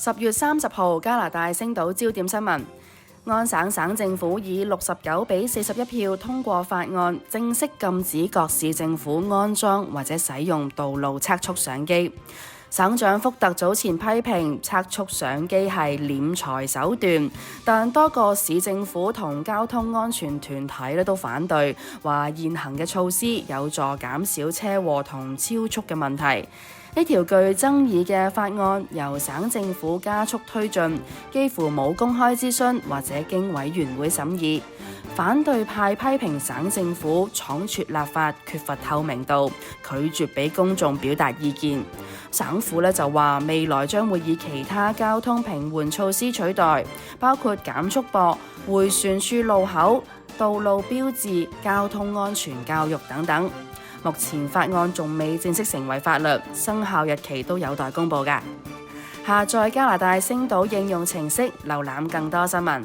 10月30號，加拿大星島焦點新聞。安省省政府以69比41票通過法案，正式禁止各市政府安裝或者使用道路測速相機。省長福特早前批評測速相機係斂財手段，但多個市政府同交通安全團體都反對，話現行嘅措施有助減少車禍同超速嘅問題。呢條具爭議嘅法案由省政府加速推進，幾乎冇公開諮詢或者經委員會審議。反對派批評省政府倉促立法，缺乏透明度，拒絕俾公眾表達意見。省府就話未來將會以其他交通平緩措施取代，包括減速駁、迴旋處路口、道路標誌、交通安全教育等等。目前法案仲未正式成為法律，生效日期都有待公佈㗎。下載加拿大星島應用程式，瀏覽更多新聞。